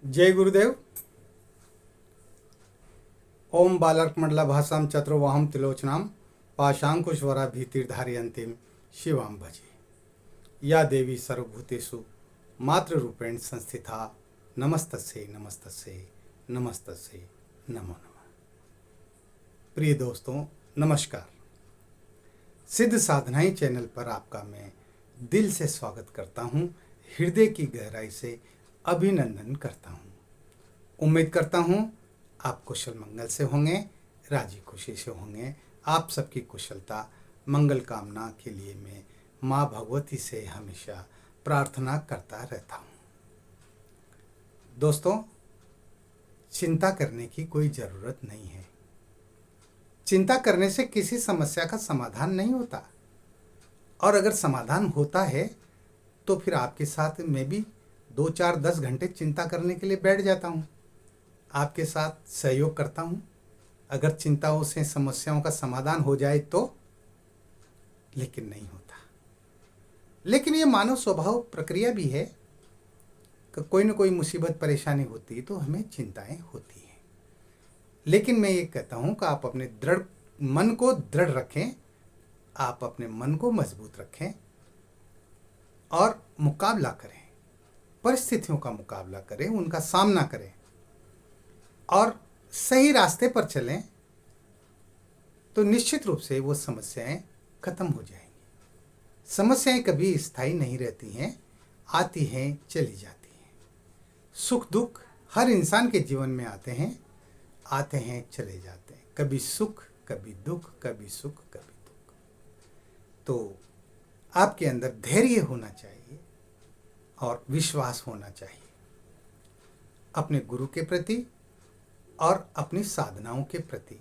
जय गुरुदेव। ओम बालकमंडला भाषाम चतुर्वाहम त्रिलोचनाम पाशांकुशवरा भीतिर्धारयन्तीम शिवाम भजे। या देवी सर्वभूतेषु मातृरूपेण संस्थिता नमस्तस्यै नमस्तस्यै नमस्तस्यै नमो नमः। प्रिय दोस्तों नमस्कार। सिद्ध साधनाएं चैनल पर आपका मैं दिल से स्वागत करता हूं, हृदय की गहराई से अभिनंदन करता हूं। उम्मीद करता हूं आप कुशल मंगल से होंगे, राजी खुशी से होंगे। आप सबकी कुशलता मंगल कामना के लिए मैं माँ भगवती से हमेशा प्रार्थना करता रहता हूं। दोस्तों, चिंता करने की कोई ज़रूरत नहीं है। चिंता करने से किसी समस्या का समाधान नहीं होता, और अगर समाधान होता है तो फिर आपके साथ मैं भी 2, 4, 10 घंटे चिंता करने के लिए बैठ जाता हूँ, आपके साथ सहयोग करता हूँ। अगर चिंताओं से समस्याओं का समाधान हो जाए तो, लेकिन नहीं होता। लेकिन ये मानव स्वभाव प्रक्रिया भी है कि कोई ना कोई मुसीबत परेशानी होती है तो हमें चिंताएं होती हैं। लेकिन मैं ये कहता हूँ कि आप अपने मन को दृढ़ रखें, आप अपने मन को मजबूत रखें और मुकाबला करें, परिस्थितियों का मुकाबला करें, उनका सामना करें और सही रास्ते पर चलें तो निश्चित रूप से वो समस्याएं खत्म हो जाएंगी। समस्याएं कभी स्थायी नहीं रहती हैं, आती हैं चली जाती हैं। सुख दुख हर इंसान के जीवन में आते हैं चले जाते हैं। कभी सुख कभी दुख, कभी सुख कभी दुख। तो आपके अंदर धैर्य होना चाहिए और विश्वास होना चाहिए अपने गुरु के प्रति और अपनी साधनाओं के प्रति,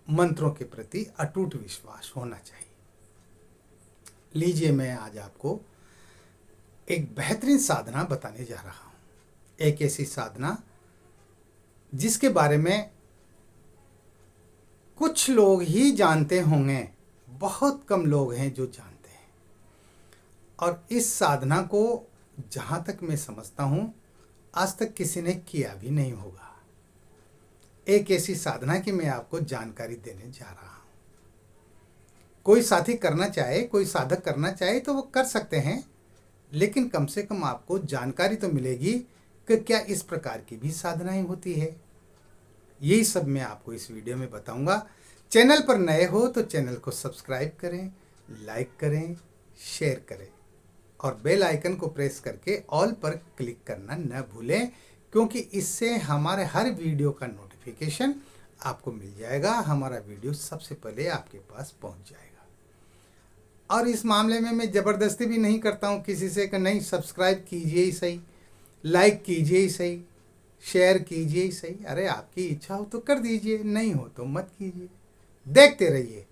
मंत्रों के प्रति अटूट विश्वास होना चाहिए। लीजिए, मैं आज आपको एक बेहतरीन साधना बताने जा रहा हूँ। एक ऐसी साधना जिसके बारे में कुछ लोग ही जानते होंगे, बहुत कम लोग हैं जो जानते हैं। और इस साधना को जहाँ तक मैं समझता हूँ आज तक किसी ने किया भी नहीं होगा। एक ऐसी साधना की मैं आपको जानकारी देने जा रहा हूँ। कोई साथी करना चाहे, कोई साधक करना चाहे तो वो कर सकते हैं, लेकिन कम से कम आपको जानकारी तो मिलेगी कि क्या इस प्रकार की भी साधनाएं होती है। यही सब मैं आपको इस वीडियो में बताऊंगा। चैनल पर नए हो तो चैनल को सब्सक्राइब करें, लाइक करें, शेयर करें और बेल आइकन को प्रेस करके ऑल पर क्लिक करना न भूलें, क्योंकि इससे हमारे हर वीडियो का नोटिफिकेशन आपको मिल जाएगा। हमारा वीडियो सबसे पहले आपके पास पहुंच जाएगा। और इस मामले में मैं ज़बरदस्ती भी नहीं करता हूं किसी से कि नहीं सब्सक्राइब कीजिए ही सही, लाइक कीजिए ही सही, शेयर कीजिए ही सही। अरे आपकी इच्छा हो तो कर दीजिए, नहीं हो तो मत कीजिए। देखते रहिए,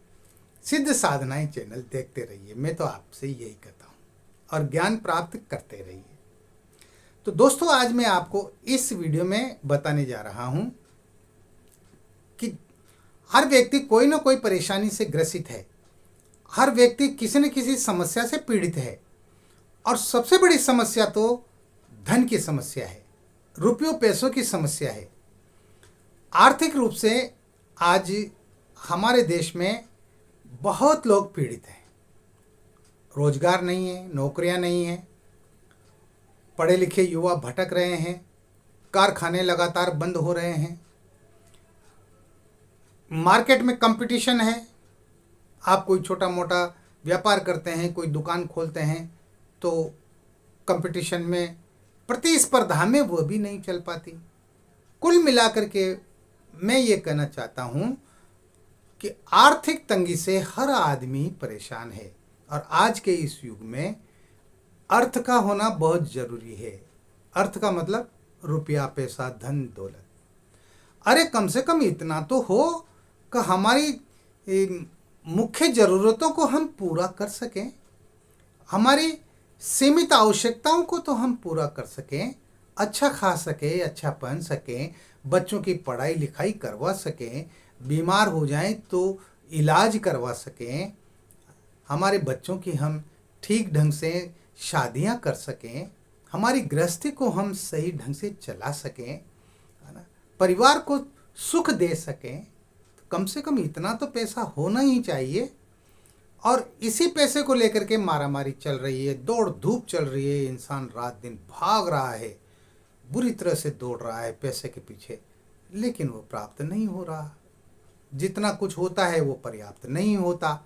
सिद्ध साधनाएं चैनल देखते रहिए। मैं तो आपसे यही कहता हूँ, और ज्ञान प्राप्त करते रहिए। तो दोस्तों, आज मैं आपको इस वीडियो में बताने जा रहा हूं कि हर व्यक्ति कोई ना कोई परेशानी से ग्रसित है। हर व्यक्ति किसी न किसी समस्या से पीड़ित है, और सबसे बड़ी समस्या तो धन की समस्या है, रुपयों पैसों की समस्या है। आर्थिक रूप से आज हमारे देश में बहुत लोग पीड़ित हैं। रोजगार नहीं है, नौकरियां नहीं है, पढ़े लिखे युवा भटक रहे हैं, कारखाने लगातार बंद हो रहे हैं, मार्केट में कंपटीशन है। आप कोई छोटा मोटा व्यापार करते हैं, कोई दुकान खोलते हैं तो कंपटीशन में, प्रतिस्पर्धा में वो भी नहीं चल पाती। कुल मिलाकर के मैं ये कहना चाहता हूँ कि आर्थिक तंगी से हर आदमी परेशान है, और आज के इस युग में अर्थ का होना बहुत जरूरी है। अर्थ का मतलब रुपया पैसा धन दौलत। अरे कम से कम इतना तो हो कि हमारी मुख्य ज़रूरतों को हम पूरा कर सकें, हमारी सीमित आवश्यकताओं को तो हम पूरा कर सकें, अच्छा खा सकें, अच्छा पहन सकें, बच्चों की पढ़ाई लिखाई करवा सकें, बीमार हो जाएं तो इलाज करवा सकें, हमारे बच्चों की हम ठीक ढंग से शादियां कर सकें, हमारी गृहस्थी को हम सही ढंग से चला सकें, है ना, परिवार को सुख दे सकें, तो कम से कम इतना तो पैसा होना ही चाहिए। और इसी पैसे को लेकर के मारामारी चल रही है, दौड़ धूप चल रही है, इंसान रात दिन भाग रहा है, बुरी तरह से दौड़ रहा है पैसे के पीछे, लेकिन वो प्राप्त नहीं हो रहा। जितना कुछ होता है वो पर्याप्त नहीं होता।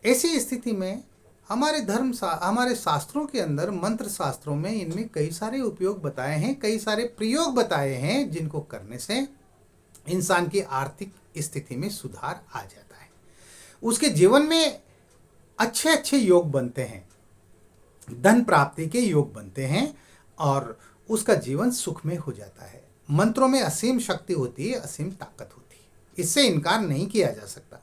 ऐसी स्थिति में हमारे शास्त्रों के अंदर, मंत्र शास्त्रों में इनमें कई सारे उपयोग बताए हैं, कई सारे प्रयोग बताए हैं, जिनको करने से इंसान की आर्थिक स्थिति में सुधार आ जाता है, उसके जीवन में अच्छे अच्छे योग बनते हैं, धन प्राप्ति के योग बनते हैं और उसका जीवन सुखमय हो जाता है। मंत्रों में असीम शक्ति होती है, असीम ताकत होती है, इससे इनकार नहीं किया जा सकता।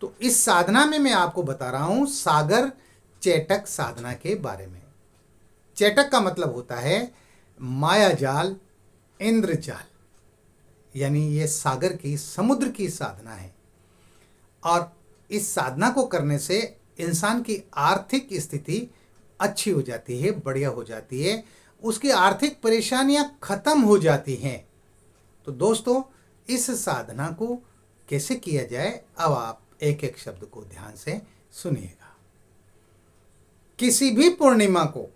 तो इस साधना में मैं आपको बता रहा हूं सागर चेटक साधना के बारे में। चेटक का मतलब होता है माया जाल, इंद्रजाल, यानी ये सागर की, समुद्र की साधना है। और इस साधना को करने से इंसान की आर्थिक स्थिति अच्छी हो जाती है, बढ़िया हो जाती है, उसकी आर्थिक परेशानियां खत्म हो जाती हैं। तो दोस्तों, इस साधना को कैसे किया जाए, अब आप एक एक शब्द को ध्यान से सुनिएगा। किसी भी पूर्णिमा को,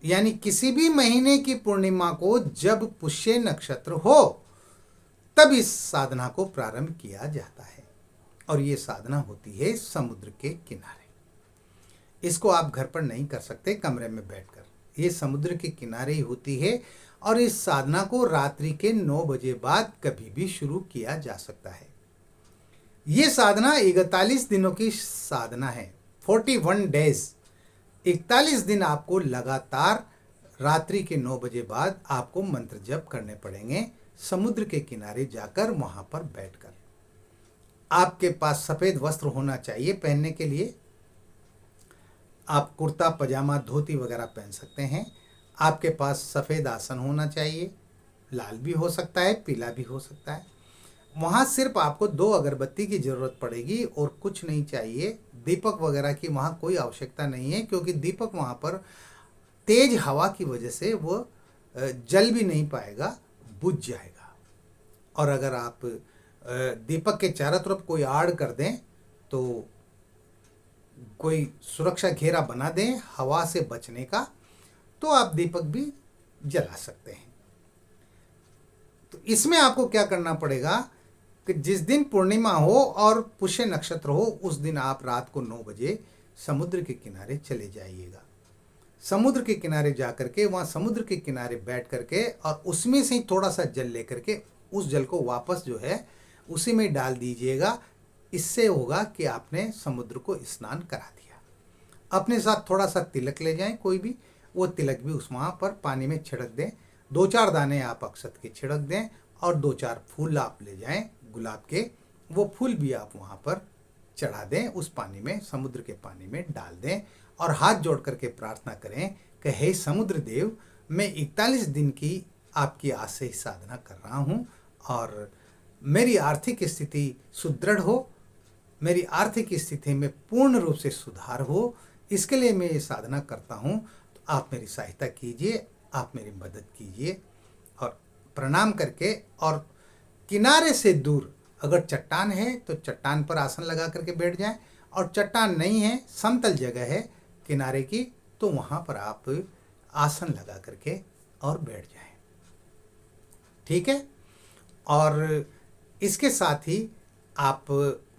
यानी किसी भी महीने की पूर्णिमा को जब पुष्य नक्षत्र हो, तब इस साधना को प्रारंभ किया जाता है। और ये साधना होती है समुद्र के किनारे। इसको आप घर पर नहीं कर सकते, कमरे में बैठकर, ये समुद्र के किनारे ही होती है। और इस साधना को रात्रि के 9 बजे बाद कभी भी शुरू किया जा सकता है। ये साधना 41 दिनों की साधना है, 41 डेज, 41 दिन आपको लगातार रात्रि के 9 बजे बाद आपको मंत्र जप करने पड़ेंगे, समुद्र के किनारे जाकर, वहां पर बैठकर। आपके पास सफेद वस्त्र होना चाहिए पहनने के लिए, आप कुर्ता पजामा धोती वगैरह पहन सकते हैं। आपके पास सफ़ेद आसन होना चाहिए, लाल भी हो सकता है, पीला भी हो सकता है। वहाँ सिर्फ आपको 2 अगरबत्ती की ज़रूरत पड़ेगी और कुछ नहीं चाहिए। दीपक वगैरह की वहाँ कोई आवश्यकता नहीं है, क्योंकि दीपक वहाँ पर तेज हवा की वजह से वो जल भी नहीं पाएगा, बुझ जाएगा। और अगर आप दीपक के चारों तरफ कोई आड़ कर दें, तो कोई सुरक्षा घेरा बना दें हवा से बचने का, तो आप दीपक भी जला सकते हैं। तो इसमें आपको क्या करना पड़ेगा कि जिस दिन पूर्णिमा हो और पुष्य नक्षत्र हो, उस दिन आप रात को 9 बजे समुद्र के किनारे चले जाइएगा। समुद्र के किनारे जाकर के, वहाँ समुद्र के किनारे बैठ करके, और उसमें से थोड़ा सा जल लेकर के उस जल को वापस जो है उसी में डाल दीजिएगा। इससे होगा कि आपने समुद्र को स्नान करा दिया। अपने साथ थोड़ा सा तिलक ले जाएं, कोई भी, वो तिलक भी उस वहाँ पर पानी में छिड़क दें। 2-4 दाने आप अक्षत के छिड़क दें और 2-4 फूल आप ले जाएं गुलाब के, वो फूल भी आप वहाँ पर चढ़ा दें, उस पानी में, समुद्र के पानी में डाल दें और हाथ जोड़ करके प्रार्थना करें कि हे समुद्र देव, मैं 41 दिन की आपकी आस से साधना कर रहा हूँ और मेरी आर्थिक स्थिति सुदृढ़ हो, मेरी आर्थिक स्थिति में पूर्ण रूप से सुधार हो, इसके लिए मैं ये साधना करता हूँ। तो आप मेरी सहायता कीजिए, आप मेरी मदद कीजिए। और प्रणाम करके, और किनारे से दूर अगर चट्टान है तो चट्टान पर आसन लगा करके बैठ जाएं, और चट्टान नहीं है, समतल जगह है किनारे की, तो वहाँ पर आप आसन लगा करके और बैठ जाएं। ठीक है। और इसके साथ ही आप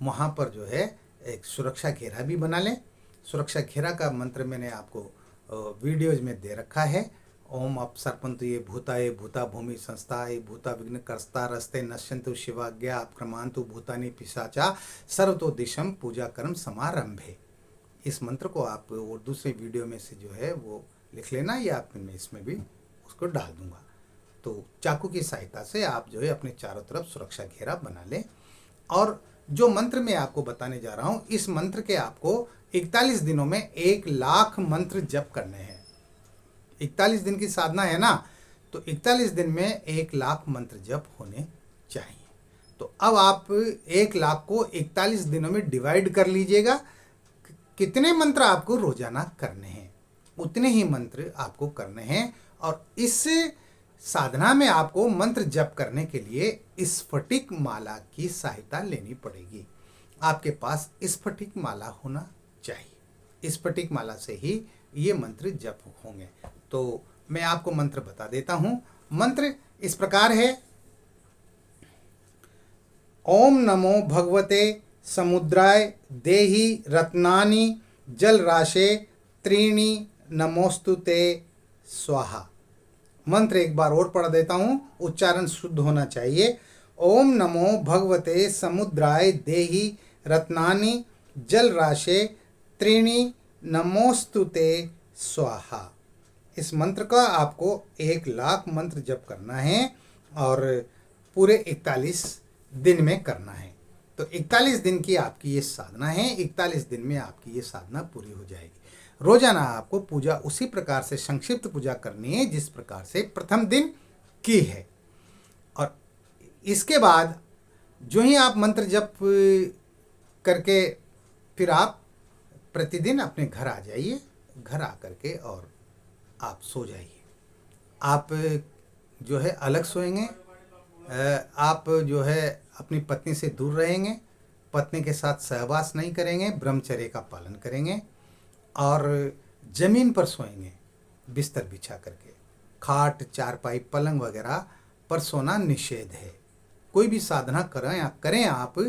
वहाँ पर जो है एक सुरक्षा घेरा भी बना लें। सुरक्षा घेरा का मंत्र मैंने आपको वीडियोज में दे रखा है। ओम अपसर्पंतु ये भूताये भूता भूमि संस्थाये भूता विघ्न करस्ता रस्ते नश्यंतु शिवाज्ञा अपक्रमांतु भूतानि पिशाचा सर्वतो दिशम पूजा कर्म समारंभे। इस मंत्र को आप और दूसरे वीडियो में से जो है वो लिख लेना, या आप मैं इसमें भी उसको डाल दूंगा। तो चाकू की सहायता से आप जो है अपने चारों तरफ सुरक्षा घेरा बना लें। और जो मंत्र मैं आपको बताने जा रहा हूँ, इस मंत्र के आपको 41 दिनों में 1 लाख मंत्र जप करने हैं। 41 दिन की साधना है ना, तो 41 दिन में 1 लाख मंत्र जप होने चाहिए। तो अब आप 1 लाख को 41 दिनों में डिवाइड कर लीजिएगा, कितने मंत्र आपको रोजाना करने हैं, उतने ही मंत्र आपको करने हैं। और इस साधना में आपको मंत्र जप करने के लिए स्फटिक माला की सहायता लेनी पड़ेगी। आपके पास स्फटिक माला होना चाहिए। स्फटिक माला से ही ये मंत्र जप होंगे। तो मैं आपको मंत्र बता देता हूं। मंत्र इस प्रकार है। ओम नमो भगवते समुद्राय देहि रत्नानि जल राशे त्रीणि नमोस्तुते स्वाहा। मंत्र एक बार और पढ़ देता हूं, उच्चारण शुद्ध होना चाहिए। ओम नमो भगवते समुद्राय देहि रत्नानि जल राशे त्रीणि नमोस्तुते स्वाहा। इस मंत्र का आपको 1,00,000 मंत्र जप करना है और पूरे 41 दिन में करना है। तो 41 दिन की आपकी ये साधना है। 41 दिन में आपकी ये साधना पूरी हो जाएगी। रोजाना आपको पूजा उसी प्रकार से संक्षिप्त पूजा करनी है जिस प्रकार से प्रथम दिन की है। और इसके बाद जो ही आप मंत्र जप करके फिर आप प्रतिदिन अपने घर आ जाइए। घर आकर के और आप सो जाइए। आप जो है अलग सोएंगे। आप जो है अपनी पत्नी से दूर रहेंगे। पत्नी के साथ सहवास नहीं करेंगे। ब्रह्मचर्य का पालन करेंगे और जमीन पर सोएंगे बिस्तर बिछा करके। खाट, चारपाई, पलंग वगैरह पर सोना निषेध है। कोई भी साधना करें आप,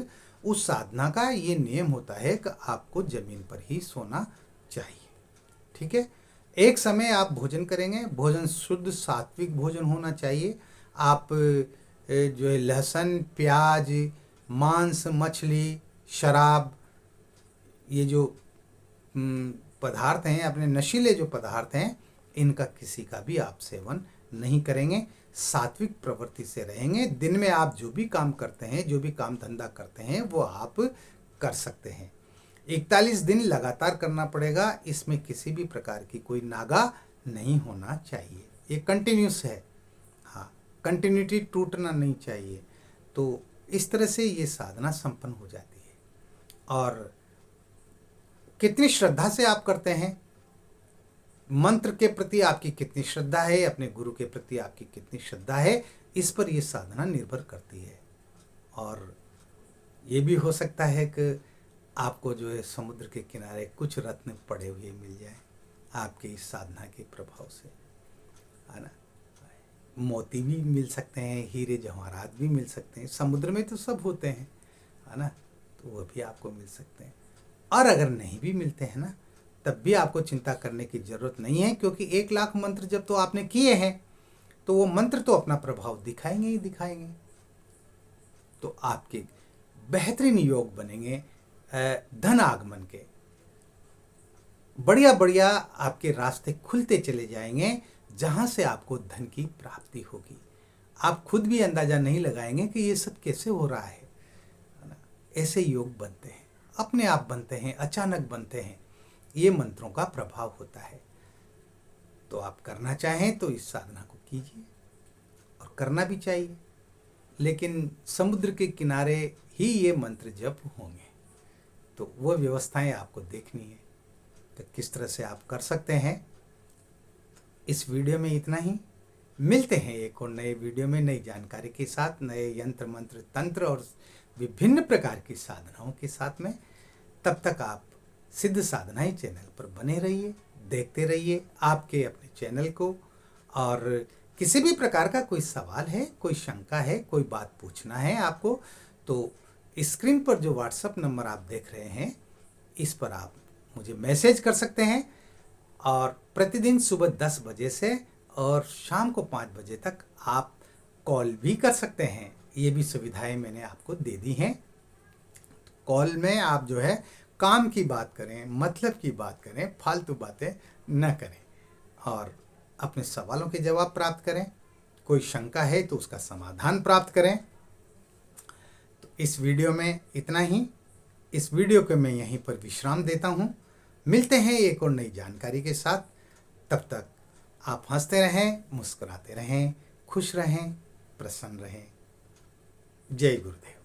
उस साधना का ये नियम होता है कि आपको जमीन पर ही सोना चाहिए। ठीक है। एक समय आप भोजन करेंगे। भोजन शुद्ध सात्विक भोजन होना चाहिए। आप जो है लहसुन, प्याज, मांस, मछली, शराब, ये जो पदार्थ हैं, अपने नशीले जो पदार्थ हैं, इनका किसी का भी आप सेवन नहीं करेंगे। सात्विक प्रवृत्ति से रहेंगे। दिन में आप जो भी काम करते हैं, जो भी काम धंधा करते हैं, वो आप कर सकते हैं। 41 दिन लगातार करना पड़ेगा। इसमें किसी भी प्रकार की कोई नागा नहीं होना चाहिए। ये कंटिन्यूस है। हाँ, कंटिन्यूटी टूटना नहीं चाहिए। तो इस तरह से ये साधना संपन्न हो जाती है। और कितनी श्रद्धा से आप करते हैं, मंत्र के प्रति आपकी कितनी श्रद्धा है, अपने गुरु के प्रति आपकी कितनी श्रद्धा है, इस पर यह साधना निर्भर करती है। और ये भी हो सकता है कि आपको जो है समुद्र के किनारे कुछ रत्न पड़े हुए मिल जाए आपके इस साधना के प्रभाव से, है ना। मोती भी मिल सकते हैं, हीरे जवाहरात भी मिल सकते हैं। समुद्र में तो सब होते हैं, है ना, तो वो भी आपको मिल सकते हैं। और अगर नहीं भी मिलते हैं ना, तब भी आपको चिंता करने की जरूरत नहीं है, क्योंकि 1,00,000 मंत्र जब तो आपने किए हैं, तो वो मंत्र तो अपना प्रभाव दिखाएंगे ही दिखाएंगे। तो आपके बेहतरीन योग बनेंगे धन आगमन के। बढ़िया बढ़िया आपके रास्ते खुलते चले जाएंगे, जहां से आपको धन की प्राप्ति होगी। आप खुद भी अंदाजा नहीं लगाएंगे कि ये सब कैसे हो रहा है ना। ऐसे योग बनते हैं, अपने आप बनते हैं, अचानक बनते हैं। ये मंत्रों का प्रभाव होता है। तो आप करना चाहें तो इस साधना को कीजिए, और करना भी चाहिए। लेकिन समुद्र के किनारे ही ये मंत्र जप होंगे, तो वो व्यवस्थाएं आपको देखनी है तो किस तरह से आप कर सकते हैं। इस वीडियो में इतना ही। मिलते हैं एक और नए वीडियो में नई जानकारी के साथ, नए यंत्र मंत्र तंत्र और विभिन्न प्रकार की साधनाओं के साथ में। तब तक आप सिद्ध साधनाएं चैनल पर बने रहिए, देखते रहिए आपके अपने चैनल को। और किसी भी प्रकार का कोई सवाल है, कोई शंका है, कोई बात पूछना है आपको, तो स्क्रीन पर जो व्हाट्सएप नंबर आप देख रहे हैं, इस पर आप मुझे मैसेज कर सकते हैं। और प्रतिदिन सुबह 10 बजे से और शाम को 5 बजे तक आप कॉल भी कर सकते हैं। ये भी सुविधाएं मैंने आपको दे दी हैं। कॉल में आप जो है काम की बात करें, मतलब की बात करें, फालतू बातें न करें और अपने सवालों के जवाब प्राप्त करें। कोई शंका है तो उसका समाधान प्राप्त करें। तो इस वीडियो में इतना ही। इस वीडियो को मैं यहीं पर विश्राम देता हूँ। मिलते हैं एक और नई जानकारी के साथ। तब तक आप हंसते रहें, मुस्कुराते रहें, खुश रहें, प्रसन्न रहें। जय गुरुदेव।